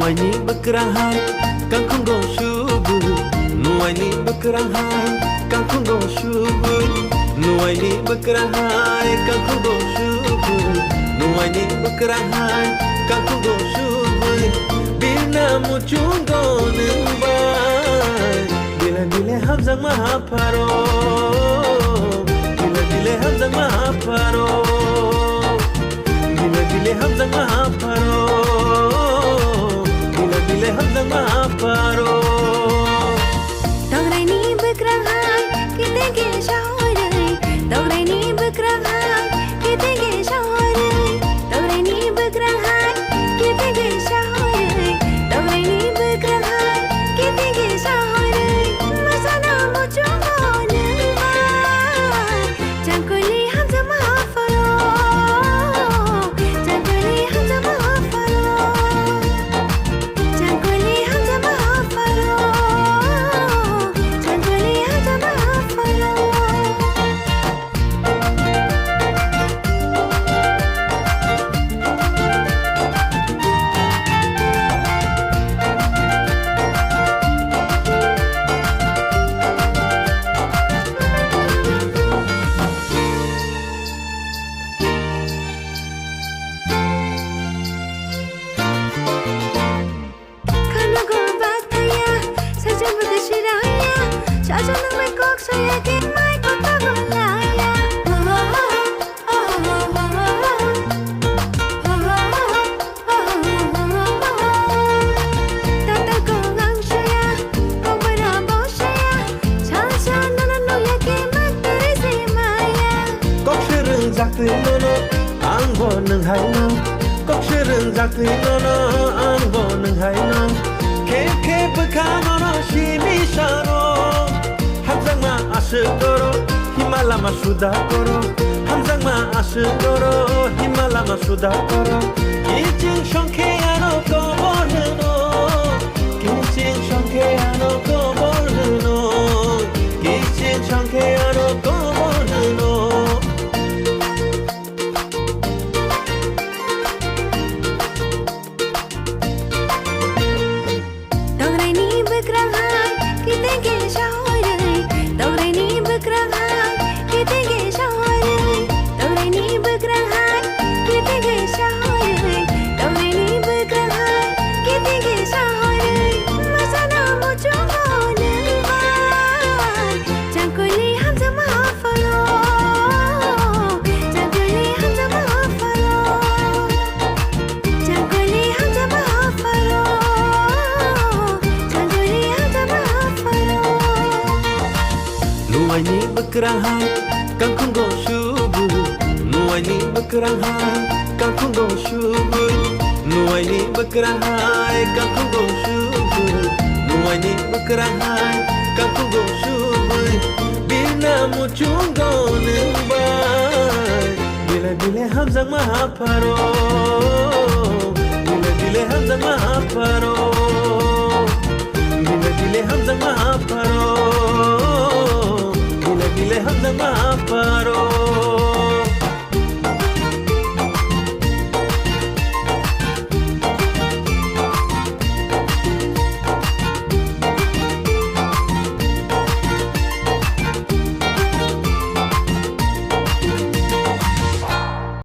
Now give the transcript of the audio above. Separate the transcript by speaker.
Speaker 1: nuai ni berkerang hai kang kunggo shubu nuai ni berkerang hai kang kunggo shubu nuai ni berkerang hai kang kunggo shubu nuai ni berkerang hai kang kunggo shubu bina muchungo nimbai bila dile hamzang mahaparo bila dile hamzang mahaparo bila dile hamzang mahaparo bila dile hamzang mahaparo
Speaker 2: Dograi ni berkerang hai kita ge shahorai Dograi ni berkerang hai kita ge shahorai Dograi ni berkerang hai kita ge shahorai Dograi ni berkerang hai kita ge shahorai masana muchungo nimbai jangkuli hamzah mahafaro jangkuli hamzah mahafaro jangkuli hamzah mahafaro jangkuli hamzah mahafaro Kalau kau bataya, saja berkesyiraya, saja nak mekok saya kimai kota golaya. Tata kau ngang saya, kau berabau saya, saja nanan noya kimat terisi maya.
Speaker 1: Kok sering zakti nono anggo neng hai no Kok sering zakti nono anggo neng hai no Ke bekano no shimi shano Hamzang ma ashigoro himala ma shudakoro Hamzang ma ashigoro himala ma shudakoro Kijing shonke ano koborno Kijing shonke ano koborno Kijing shonke ano koborno
Speaker 2: Dograi ni berkerang hai kita ge shahorai Dograi ni berkerang hai kita ge shahorai Dograi ni berkerang hai kita ge shahorai Dograi ni berkerang hai kita ge shahorai masana muchungo nimbai jangkuli hamzah mahafaro jangkuli hamzah mahafaro jangkuli hamzah mahafaro jangkuli hamzah mahafaro
Speaker 1: Nuai ni berkerang hai kang kunggo shubu Nuai ni berkerang hai kang kunggo shubu Nuai ni berkerang hai kang kunggo shubu Nuai ni berkerang hai kang kunggo shubu Bina muchungo nimbai Bila dile hamzang mahaparo Bila dile hamzang mahaparo